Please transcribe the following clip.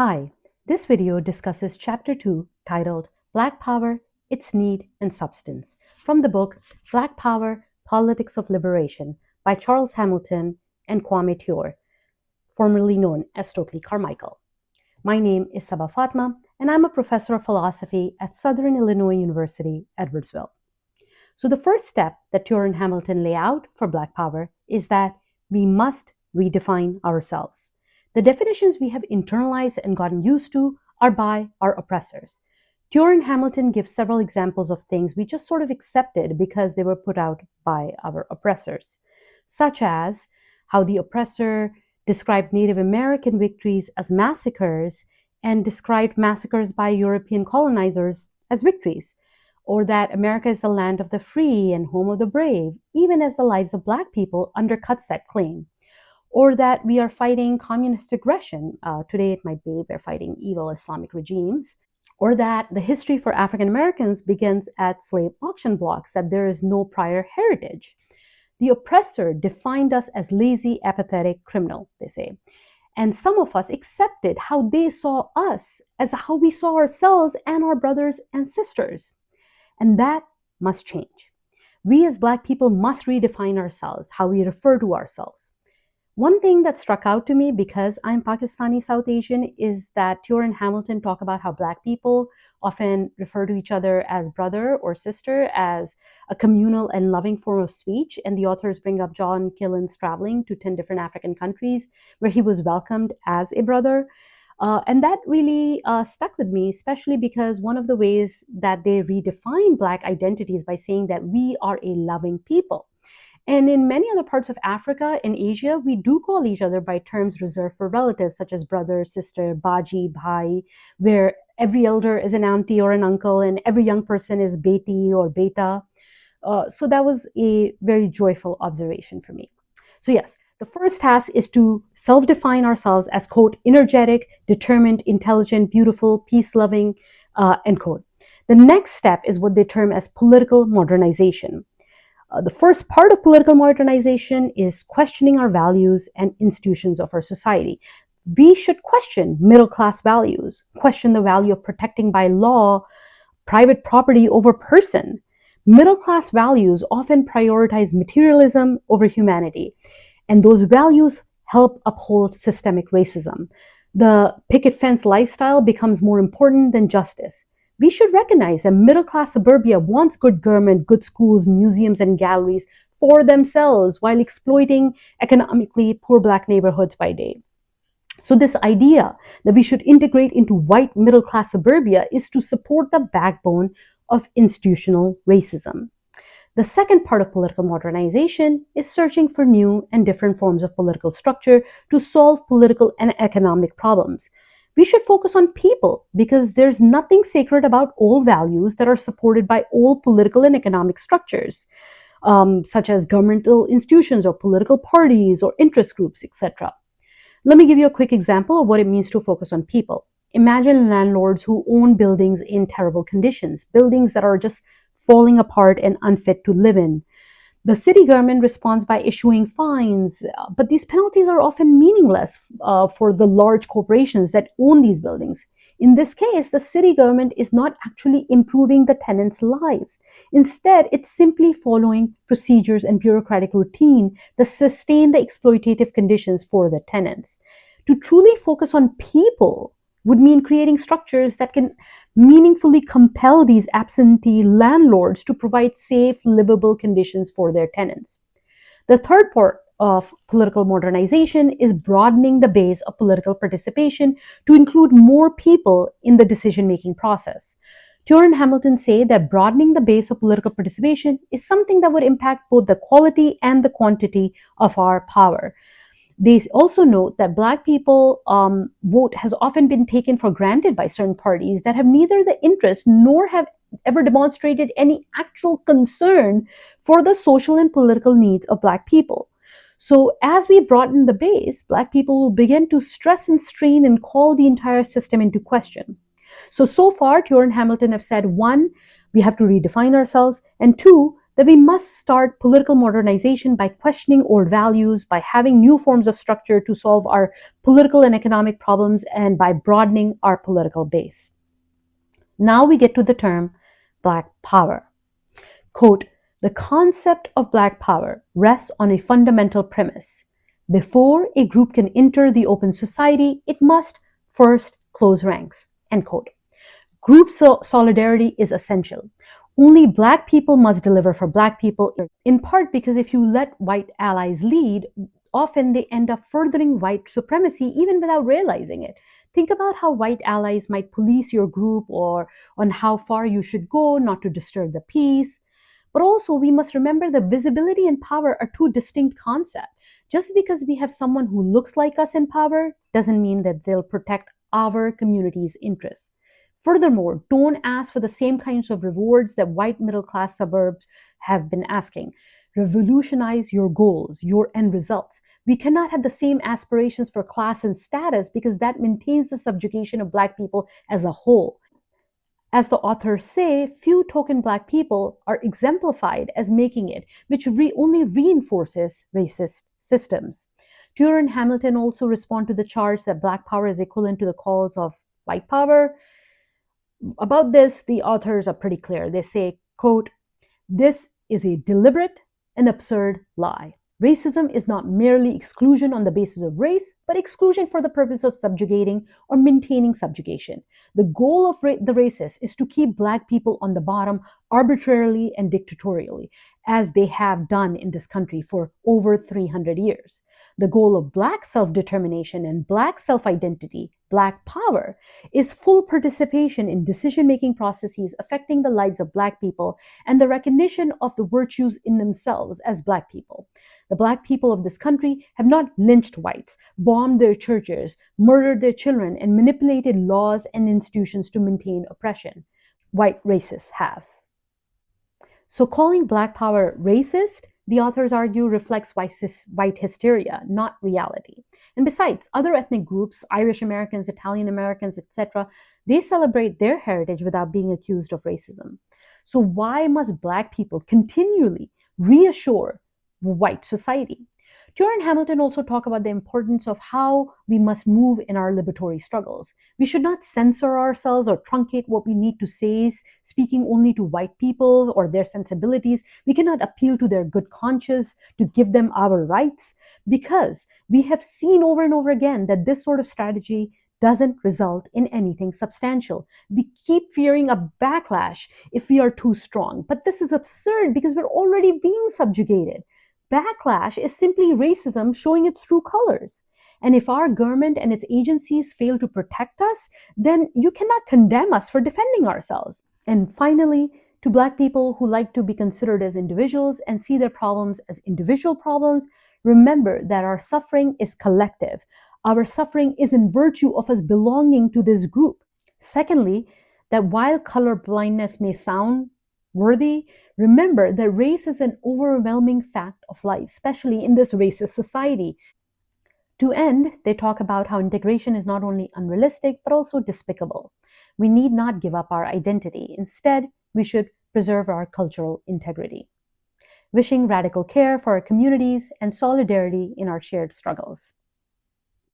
Hi, this video discusses Chapter 2 titled Black Power, Its Need and Substance from the book Black Power, Politics of Liberation by Charles Hamilton and Kwame Ture, formerly known as Stokely Carmichael. My name is Saba Fatma, and I'm a professor of philosophy at Southern Illinois University, Edwardsville. So the first step that Ture and Hamilton lay out for Black Power is that we must redefine ourselves. The definitions we have internalized and gotten used to are by our oppressors. Ture and Hamilton give several examples of things we just sort of accepted because they were put out by our oppressors, such as how the oppressor described Native American victories as massacres and described massacres by European colonizers as victories, or that America is the land of the free and home of the brave, even as the lives of Black people undercuts that claim, or that we are fighting communist aggression. Today it might be we're fighting evil Islamic regimes, or that the history for African Americans begins at slave auction blocks, that there is no prior heritage. The oppressor defined us as lazy, apathetic, criminal, they say. And some of us accepted how they saw us as how we saw ourselves and our brothers and sisters. And that must change. We as Black people must redefine ourselves, how we refer to ourselves. One thing that struck out to me, because I'm Pakistani South Asian, is that Ture and Hamilton talk about how Black people often refer to each other as brother or sister, as a communal and loving form of speech. And the authors bring up John Killen's traveling to 10 different African countries where he was welcomed as a brother. And that really stuck with me, especially because one of the ways that they redefine Black identity is by saying that we are a loving people. And in many other parts of Africa and Asia, we do call each other by terms reserved for relatives, such as brother, sister, baji, bhai, where every elder is an auntie or an uncle, and every young person is beti or beta. So that was a very joyful observation for me. So yes, the first task is to self-define ourselves as, quote, energetic, determined, intelligent, beautiful, peace-loving, end quote. The next step is what they term as political modernization. The first part of political modernization is questioning our values and institutions of our society. We should question middle-class values, question the value of protecting by law private property over person. Middle-class values often prioritize materialism over humanity, and those values help uphold systemic racism. The picket fence lifestyle becomes more important than justice. We should recognize that middle-class suburbia wants good government, good schools, museums, and galleries for themselves while exploiting economically poor Black neighborhoods by day. So this idea that we should integrate into white middle-class suburbia is to support the backbone of institutional racism. The second part of political modernization is searching for new and different forms of political structure to solve political and economic problems. We should focus on people because there's nothing sacred about all values that are supported by all political and economic structures, such as governmental institutions or political parties or interest groups, etc. Let me give you a quick example of what it means to focus on people. Imagine landlords who own buildings in terrible conditions, buildings that are just falling apart and unfit to live in. The city government responds by issuing fines, but these penalties are often meaningless for the large corporations that own these buildings. In this case, the city government is not actually improving the tenants' lives. Instead, it's simply following procedures and bureaucratic routine that sustain the exploitative conditions for the tenants. To truly focus on people would mean creating structures that can meaningfully compel these absentee landlords to provide safe, livable conditions for their tenants. The third part of political modernization is broadening the base of political participation to include more people in the decision-making process. Ture and Hamilton say that broadening the base of political participation is something that would impact both the quality and the quantity of our power. They also note that Black people vote has often been taken for granted by certain parties that have neither the interest nor have ever demonstrated any actual concern for the social and political needs of Black people. So as we broaden the base, Black people will begin to stress and strain and call the entire system into question. So far, Ture and Hamilton have said, one, we have to redefine ourselves, and two, that we must start political modernization by questioning old values, by having new forms of structure to solve our political and economic problems, and by broadening our political base. Now we get to the term Black Power. Quote, the concept of Black Power rests on a fundamental premise. Before a group can enter the open society, it must first close ranks. End quote. Group solidarity is essential. Only Black people must deliver for Black people, in part because if you let white allies lead, often they end up furthering white supremacy even without realizing it. Think about how white allies might police your group or on how far you should go not to disturb the peace. But also, we must remember that visibility and power are two distinct concepts. Just because we have someone who looks like us in power doesn't mean that they'll protect our community's interests. Furthermore, don't ask for the same kinds of rewards that white middle class suburbs have been asking. Revolutionize your goals, your end results. We cannot have the same aspirations for class and status because that maintains the subjugation of Black people as a whole. As the authors say, few token Black people are exemplified as making it, which only reinforces racist systems. Ture and Hamilton also respond to the charge that Black power is equivalent to the cause of white power. About this, the authors are pretty clear. They say, quote, this is a deliberate and absurd lie. Racism is not merely exclusion on the basis of race, but exclusion for the purpose of subjugating or maintaining subjugation. The goal of the racist is to keep Black people on the bottom arbitrarily and dictatorially, as they have done in this country for over 300 years. The goal of Black self-determination and Black self-identity, Black power, is full participation in decision-making processes affecting the lives of Black people and the recognition of the virtues in themselves as Black people. The Black people of this country have not lynched whites, bombed their churches, murdered their children, and manipulated laws and institutions to maintain oppression. White racists have. So calling Black power racist, the authors argue, reflects white hysteria, not reality. And besides, other ethnic groups, Irish Americans, Italian Americans, etc., they celebrate their heritage without being accused of racism. So why must Black people continually reassure white society? Ture and Hamilton also talk about the importance of how we must move in our liberatory struggles. We should not censor ourselves or truncate what we need to say, speaking only to white people or their sensibilities. We cannot appeal to their good conscience to give them our rights, because we have seen over and over again that this sort of strategy doesn't result in anything substantial. We keep fearing a backlash if we are too strong. But this is absurd because we're already being subjugated. Backlash is simply racism showing its true colors. And if our government and its agencies fail to protect us, then you cannot condemn us for defending ourselves. And finally, to Black people who like to be considered as individuals and see their problems as individual problems, remember that our suffering is collective. Our suffering is in virtue of us belonging to this group. Secondly, that while color blindness may sound worthy, remember that race is an overwhelming fact of life, especially in this racist society. To end, they talk about how integration is not only unrealistic, but also despicable. We need not give up our identity. Instead, we should preserve our cultural integrity. Wishing radical care for our communities and solidarity in our shared struggles.